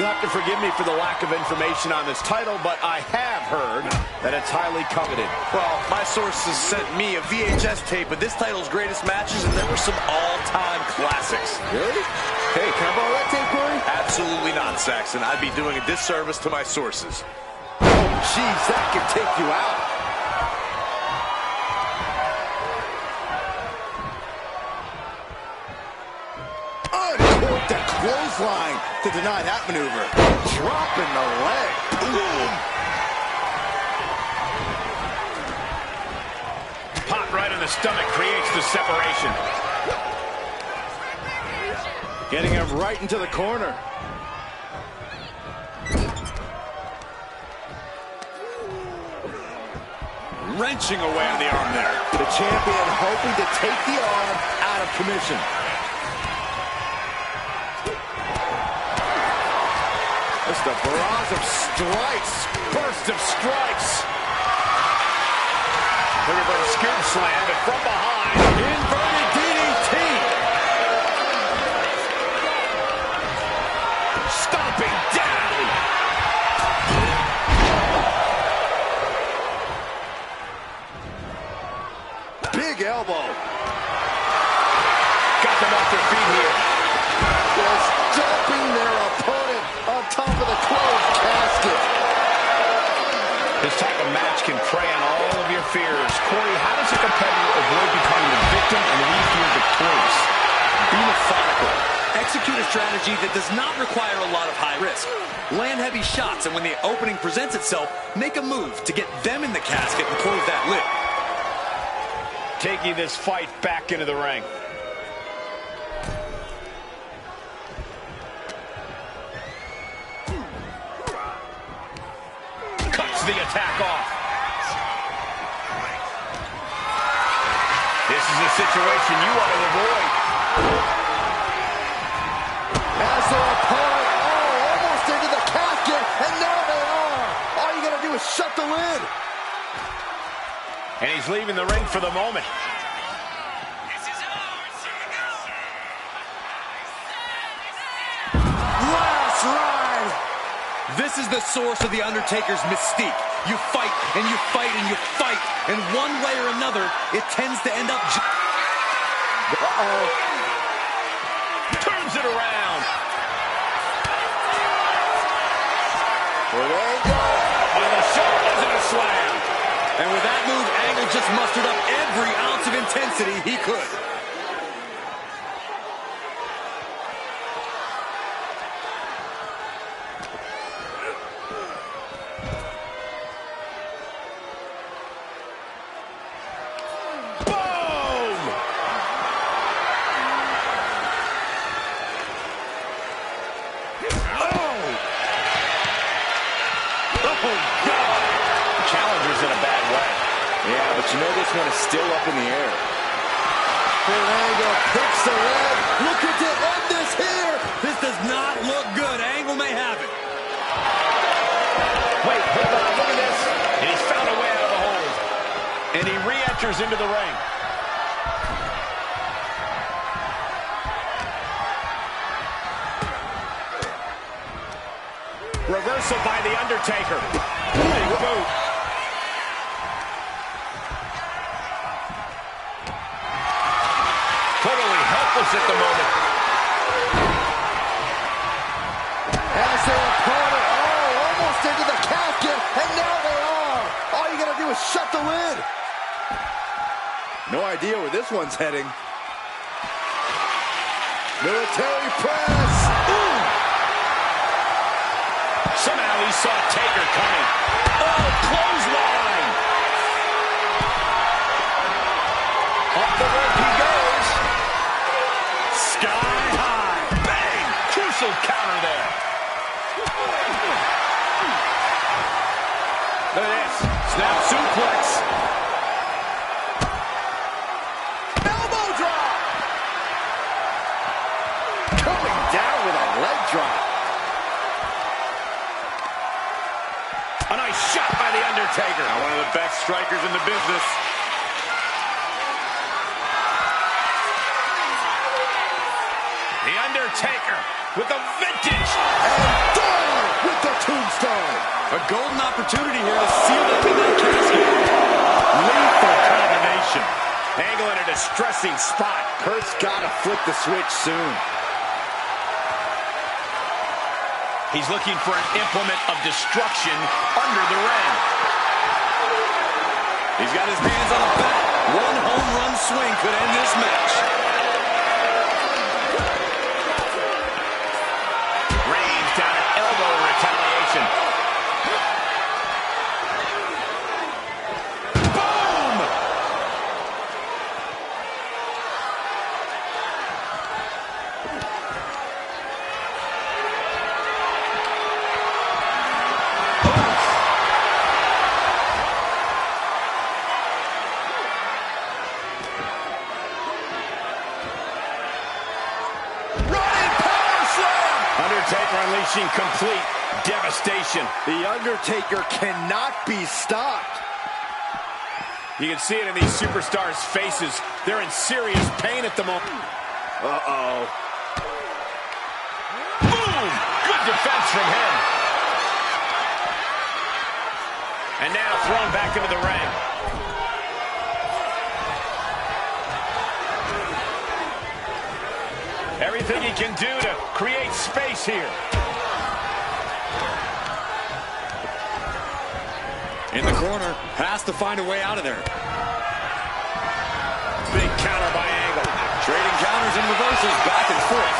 You'll have to forgive me for the lack of information on this title, but I have heard that it's highly coveted. Well, my sources sent me a VHS tape of this title's greatest matches, and there were some all-time classics. Really? Hey, can I borrow that tape, Corey? Absolutely not, Saxton. I'd be doing a disservice to my sources. Oh, jeez, that could take you out. Uncorked the clothesline to deny that maneuver. Dropping the leg. Ooh. Pop right on the stomach creates the separation. Getting him right into the corner. Wrenching away on the arm there. The champion hoping to take the arm out of commission. Just a barrage of strikes. Burst of strikes. The reverse scoop slam, but from behind. Inverted DDT. Stomping down. Big elbow. Got them off their feet here. Just dumping their opponent on top of the closed casket. This type of match can prey on all of your fears. Corey, how does a competitor avoid becoming the victim and leave you victorious? Be methodical. Execute a strategy that does not require a lot of high risk. Land heavy shots, and when the opening presents itself, make a move to get them in the casket and close that lid. Taking this fight back into the ring. Cuts the attack off. This is a situation you want to avoid. As their opponent, almost into the casket, and now they are. All you gotta do is shut the lid. And he's leaving the ring for the moment. Last ride. This is the source of The Undertaker's mystique. You fight, and you fight, and you fight, and one way or another, it tends to end up... Uh-oh. Turns it around. Here they go. On the shoulders and a slam. And with that move, Angle just mustered up every ounce of intensity he could. Yeah, but you know this one is still up in the air. Kurt Angle picks the leg. Looking to end this here. This does not look good. Angle may have it. Wait, hold on, look at this. He's found a way out of the hold. And he re-enters into the ring. Reversal by The Undertaker. Big boot. Totally helpless at the moment. As their opponent, almost into the casket, and now they are. All you gotta do is shut the lid. No idea where this one's heading. Military press. Ooh. Somehow he saw Taker coming. Oh, clothesline. Off the rope he goes. Sky high. Bang. Crucial counter there. Look at this. Snap suplex. Elbow drop. Coming down with a leg drop. A nice shot by The Undertaker. Now one of the best strikers in the business. The Undertaker with a vintage. And A golden opportunity here to seal them in that casket. Lethal combination. Angle in a distressing spot. Kurt's got to flip the switch soon. He's looking for an implement of destruction under the ring. He's got his hands on the bat. One home run swing could end this match. Reigns down an elbow in retaliation. Boom! Undertaker unleashing complete devastation. The Undertaker cannot be stopped. You can see it in these superstars' faces. They're in serious pain at the moment. Uh-oh. Boom! Good defense from him. And now thrown back into the ring. Everything he can do to create space here. In the corner, has to find a way out of there. Big counter by Angle. Trading counters and reversals back and forth.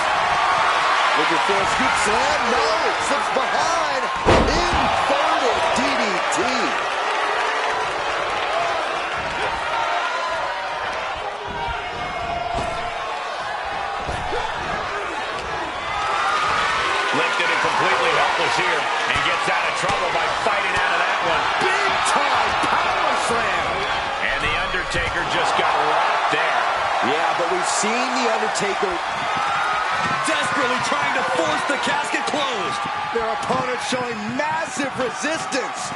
Looking for a scoop slam. No, it slips behind. Inverted DDT. Lifted and completely helpless here. And gets out of trouble by fighting out of that one. Big time power slam. And The Undertaker just got rocked there. Yeah, but we've seen The Undertaker Desperately trying to force the casket closed. their opponent showing massive resistance.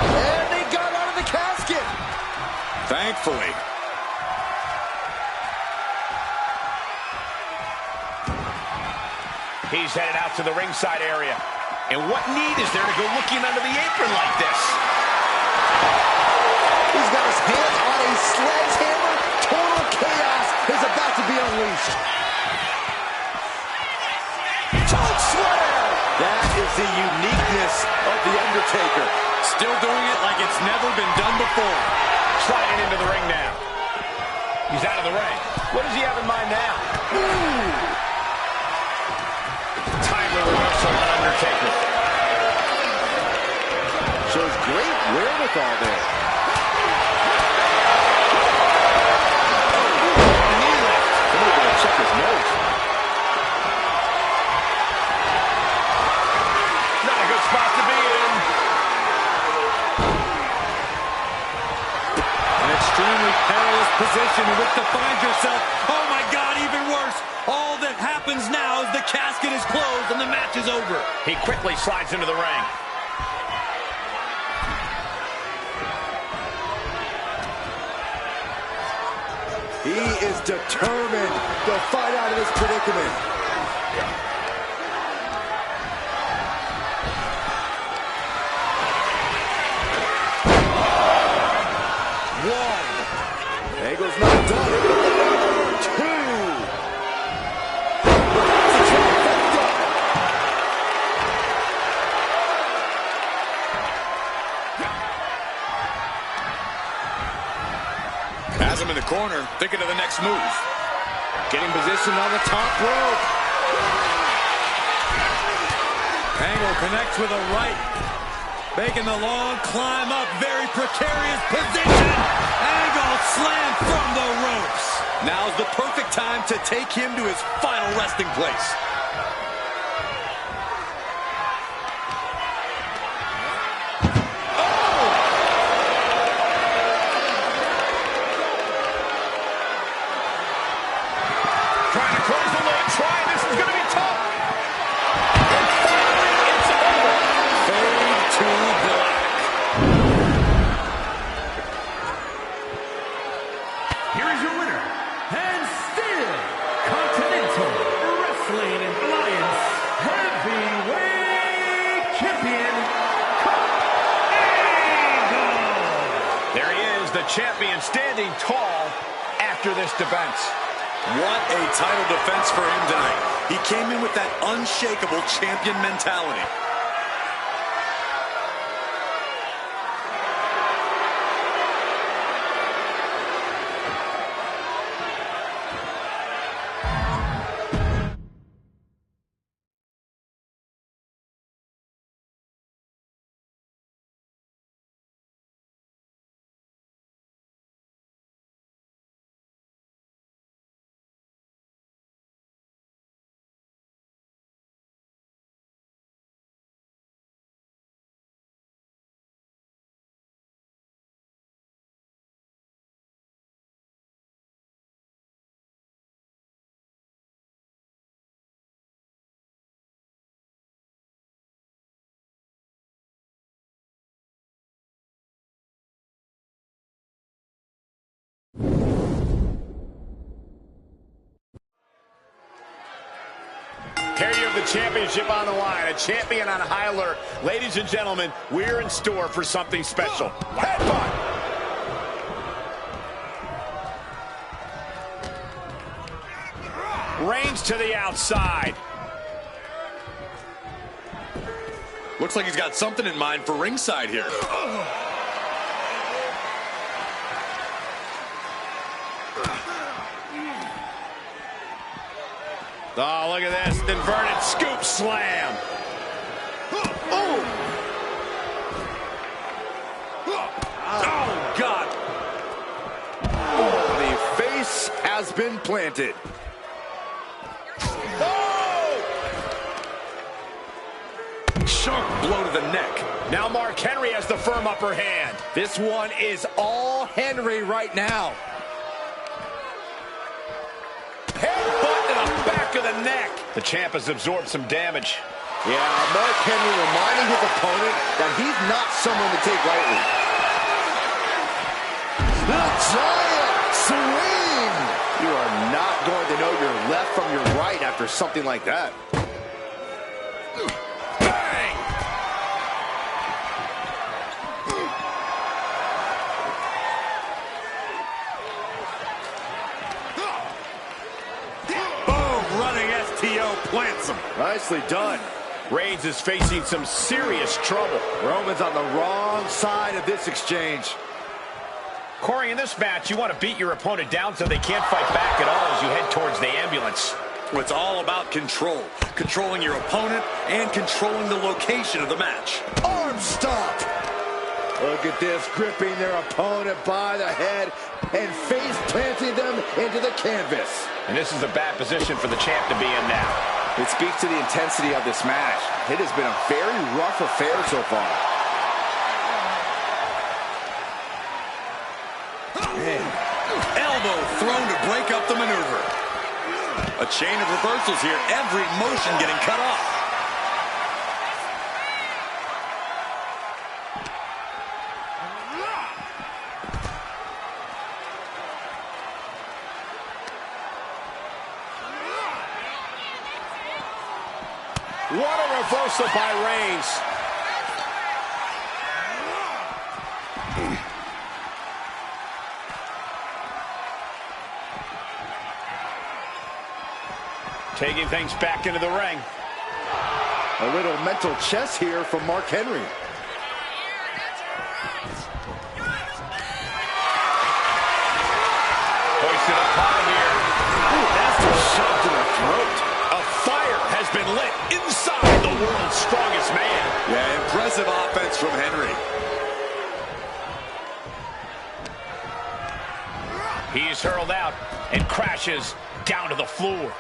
And they got out of the casket. Thankfully. He's headed out to the ringside area. And what need is there to go looking under the apron like this? He's got his hands on a sledgehammer. Total chaos is about to be unleashed. Choke slam! That is the uniqueness of The Undertaker. Still doing it like it's never been done before. Sliding into the ring now. He's out of the ring. What does he have in mind now? Ooh. Timely reversal on Undertaker. Shows great wherewithal there. Knee lift. Somebody better check his nose. Not a good spot to be in. An extremely perilous position in which to find yourself. Oh my God, even worse. All that happens now is the casket is closed and the match is over. He quickly slides into the ring. He is determined to fight out of this predicament. One. Angle's not done. Two. It's a trifecta. Has him in the corner, thinking of the next move. Getting positioned on the top rope. Angle connects with a right. Making the long climb up, very precarious position. Angle slam from the ropes. Now's the perfect time to take him to his final resting place. Trying to close the lid. This is going to be tough. And finally, it's over. Fade to black. Here is your winner, and still Continental Wrestling Alliance Heavyweight standing tall after this defense. What a title defense for him tonight. He came in with that unshakable champion mentality. Carrier of the championship on the line, a champion on high alert. Ladies and gentlemen, we're in store for something special. Headbutt! Reigns to the outside. Looks like he's got something in mind for ringside here. Oh, look at this. Inverted scoop slam. Oh, God. The face has been planted. Sharp blow to the neck. Now Mark Henry has the firm upper hand. This one is all Henry right now. Headbutt to the back of the neck. The champ has absorbed some damage. Yeah, Mark Henry reminding his opponent that he's not someone to take lightly. The giant swing! You are not going to know your left from your right after something like that. Bang! Boom, running STO plants him. Nicely done. Reigns is facing some serious trouble. Roman's on the wrong side of this exchange. Corey, in this match, you want to beat your opponent down so they can't fight back at all as you head towards the ambulance. It's all about control. Controlling your opponent and controlling the location of the match. Arm stomp. Look at this, gripping their opponent by the head and face planting them into the canvas. And this is a bad position for the champ to be in now. It speaks to the intensity of this match. It has been a very rough affair so far. Elbow thrown to break up the maneuver. A chain of reversals here. Every motion getting cut off. What a reversal by Reigns. Taking things back into the ring. A little mental chess here from Mark Henry. Hoisted up high here. Ooh, that's a shot to the throat. A fire has been lit inside the world's strongest man. Yeah, impressive offense from Henry. He's hurled out and crashes down to the floor.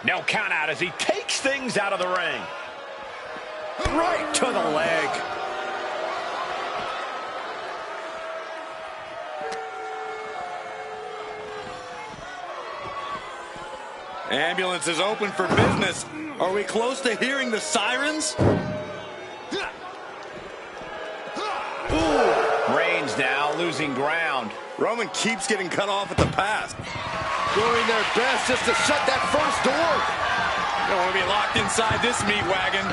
No count out as he takes things out of the ring. Right to the leg. Ambulance is open for business. Are we close to hearing the sirens? Ooh. Reigns now losing ground. Roman keeps getting cut off at the pass. Doing their best just to shut that first door. You don't want to be locked inside this meat wagon.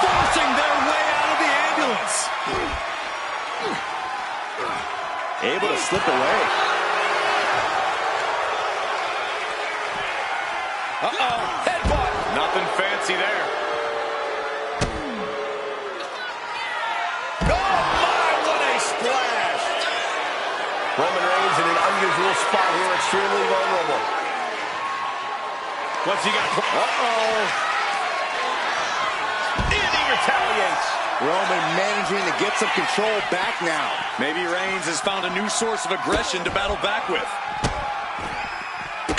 Forcing their way out of the ambulance. able to slip away. Uh-oh, headbutt. Nothing fancy there. Oh, my, what a splash. Roman Reigns in an unusual spot here, extremely vulnerable. What's he got? Uh-oh. And he retaliates. Roman managing to get some control back now. Maybe Reigns has found a new source of aggression to battle back with.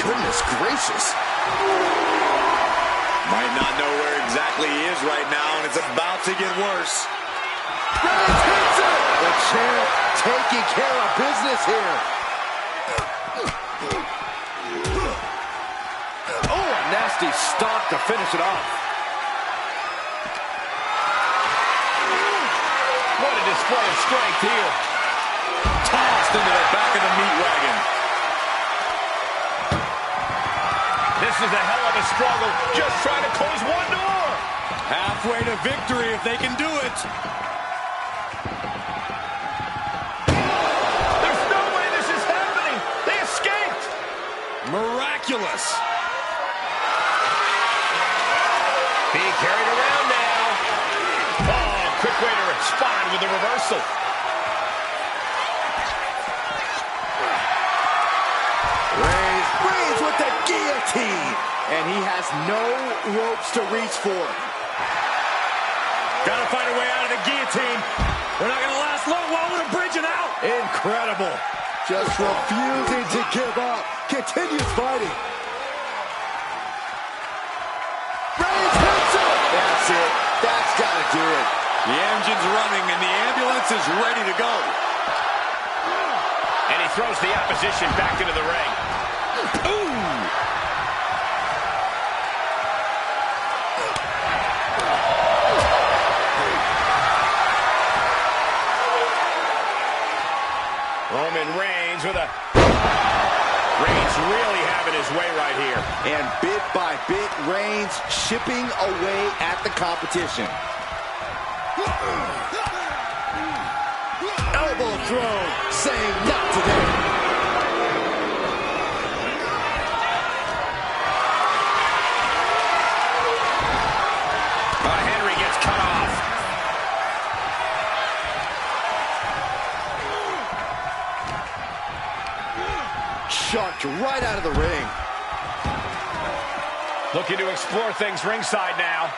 Goodness gracious. Might not know where exactly he is right now, and it's about to get worse. Reigns hits it! The champ taking care of business here. Oh, a nasty stomp to finish it off. What a display of strength here. Tossed into the back of the meat wagon. This is a hell of a struggle, just trying to close one door. Halfway to victory if they can do it. There's no way this is happening. They escaped. Miraculous. Being carried around now. Oh, quick way to respond with the reversal. Reigns with the guillotine. And he has no ropes to reach for. Gotta find a way out of the guillotine. They're not gonna last long. Wall with a bridge and out. Incredible. Just refusing to give up. Continues fighting. Reigns hits it. That's it. That's gotta do it. The engine's running and the ambulance is ready to go. And he throws the opposition back into the ring. Ooh! Roman Reigns with a... Reigns really having his way right here. And bit by bit, Reigns chipping away at the competition. Elbow throw, saying not today. Henry gets cut off. Shucked right out of the ring. Looking to explore things ringside now.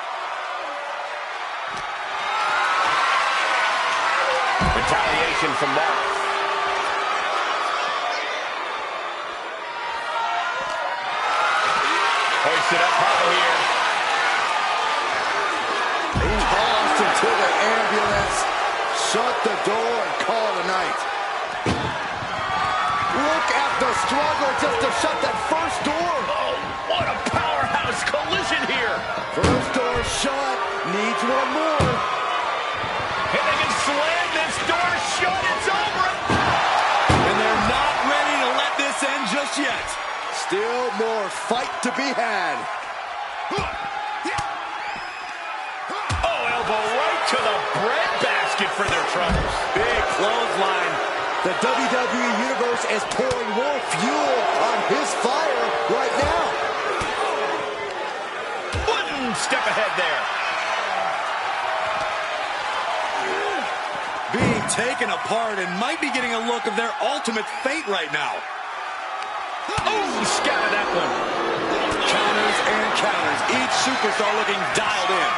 Retaliation from Mark. Hoisted up high here. Tossed into the ambulance. Shut the door and call it a night. Look at the struggle just to shut that first door. Oh, what a powerhouse collision here. First door shut. Needs one more. And they can slam this door shut. It's over. And they're not ready to let this end just yet. Still more fight to be had. Oh, elbow right to the breadbasket for their troubles. Big clothesline. The WWE Universe is pouring more fuel on his fire right now. One step ahead there. Being taken apart and might be getting a look of their ultimate fate right now. Oh, scattered that one. Counters and counters. Each superstar looking dialed in.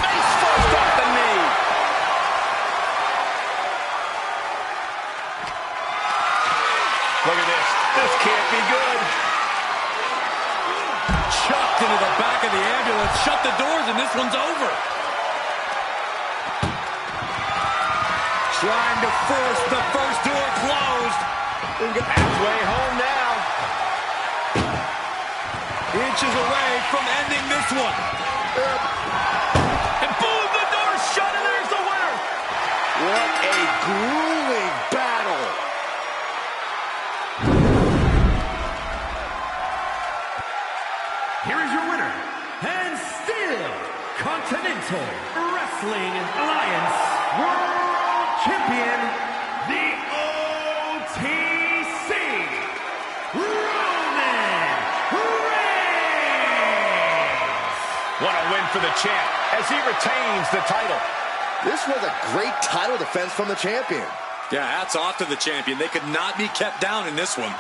Face first off the knee. Look at this. This can't be good. Chucked into the back of the ambulance. Shut the doors and this one's over. Trying to force the first door closed. Halfway home now. Inches away from ending this one. And boom, the door's shut and there's the winner. What a grueling battle. Here is your winner, and still Continental Wrestling Alliance World Champion, The champ as he retains the title. This was a great title defense from the champion. Yeah, hats off to the champion. They could not be kept down in this one.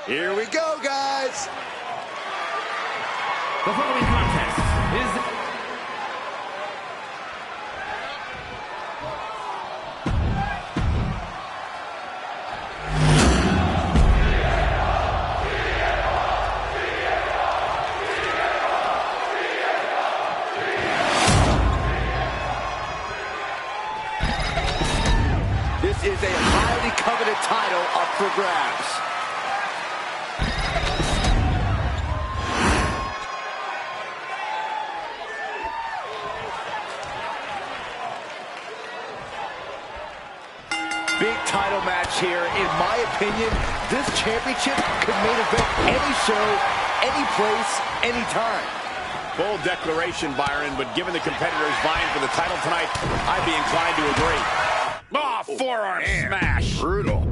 Here we go, guys. The following contest is... This is a highly coveted title up for grabs. Big title match here. In my opinion, this championship could main event any show, any place, anytime. Bold declaration, Byron, but given the competitors vying for the title tonight, I'd be inclined to agree. Oh, forearm smash. Brutal.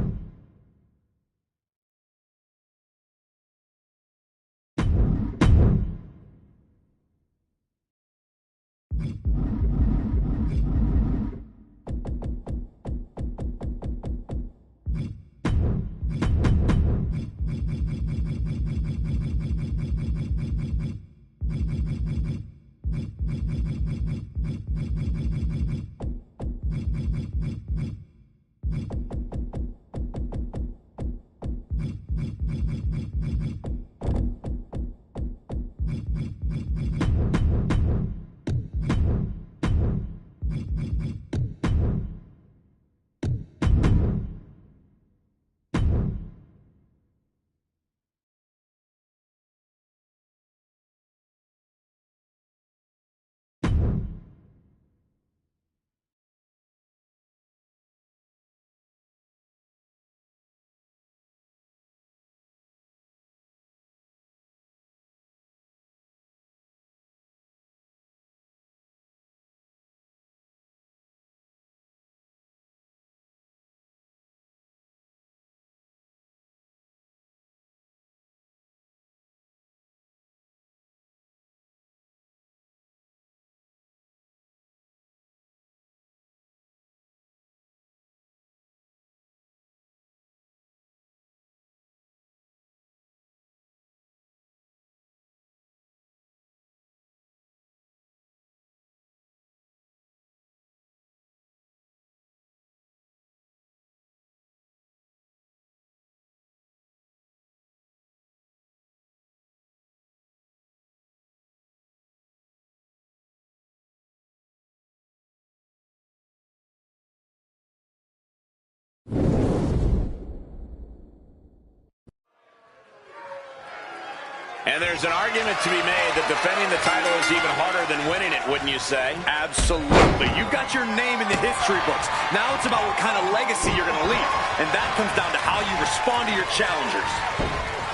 And there's an argument to be made that defending the title is even harder than winning it, wouldn't you say? Absolutely. You've got your name in the history books. Now it's about what kind of legacy you're going to leave. And that comes down to how you respond to your challengers.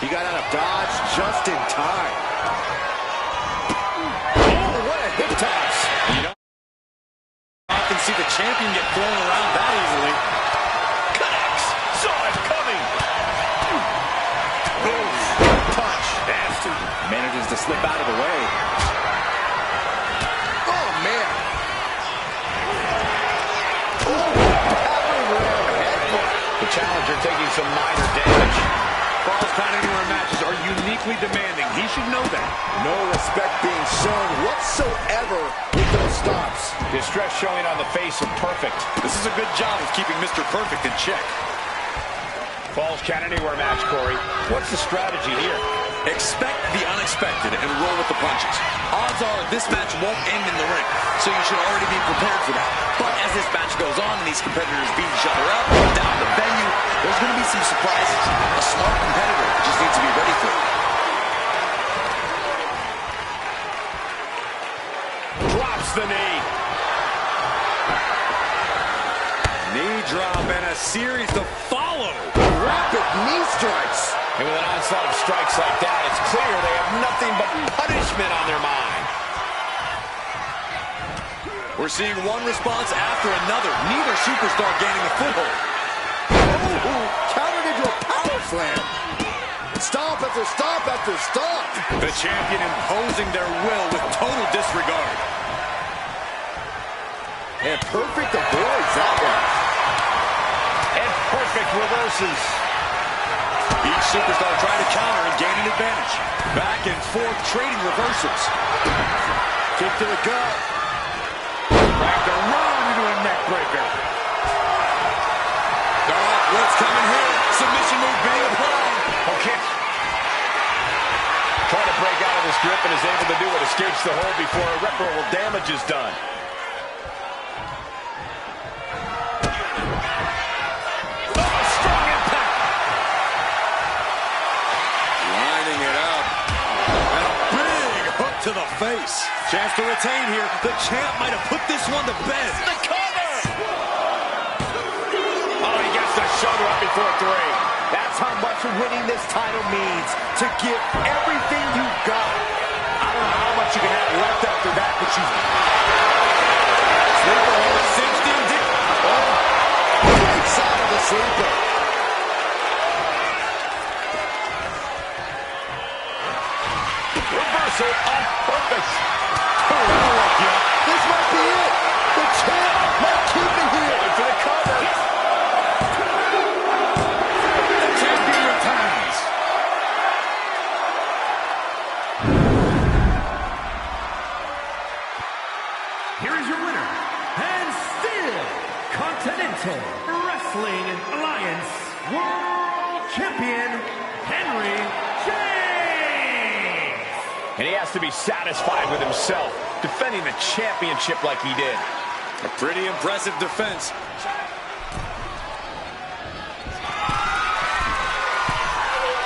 He got out of dodge just in time. Oh, what a hip toss. You don't often see the champion get thrown around that easily. Connects. Saw it coming. Boom. Punch. Nasty. Manages to slip out of the way. Oh, man. Oh, The challenger taking some minor damage. falls uniquely demanding. He should know that. No respect being shown whatsoever with those stops. Distress showing on the face of Perfect. This is a good job of keeping Mr. Perfect in check. Falls count anywhere match, Corey. What's the strategy here? Expect the unexpected and roll with the punches. Odds are this match won't end in the ring, so you should already be prepared for that. But as this match goes on and these competitors beat each other up down the venue, there's going to be some surprises. A smart competitor just needs to be ready for it. Drops the knee. Knee drop and a series to follow. Rapid knee strikes. And with an onslaught of strikes like that, it's clear they have nothing but punishment on their mind. We're seeing one response after another. Neither superstar gaining a foothold. Oh, countered into a power slam. Stomp after stomp after stomp. The champion imposing their will with total disregard. And Perfect avoids that one. And Perfect reverses. Each superstar trying to counter and gain an advantage. Back and forth trading reversals. Kick to the gut. Wrapped around into a neck breaker. What's coming here? Submission move being applied. Okay. Trying to break out of this grip and is able to do it. Escapes the hold before irreparable damage is done. To the face. Chance to retain here. The champ might have put this one to bed. The cover! Oh, he gets the shoulder up before 3. That's how much winning this title means. To give everything you've got. I don't know how much you can have left after that, but you... Sleeper hold cinched in deep. Oh, right side of the sleeper. Reversal on purpose. This might be it. The champ might keep it here. Going for the cover. The champion returns. Here is your winner, and still Continental Wrestling Alliance World Champion, Henry James. And he has to be satisfied with himself, defending the championship like he did. A pretty impressive defense.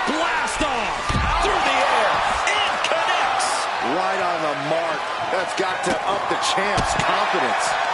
Blast off through the air. It connects. Right on the mark. That's got to up the champ's confidence.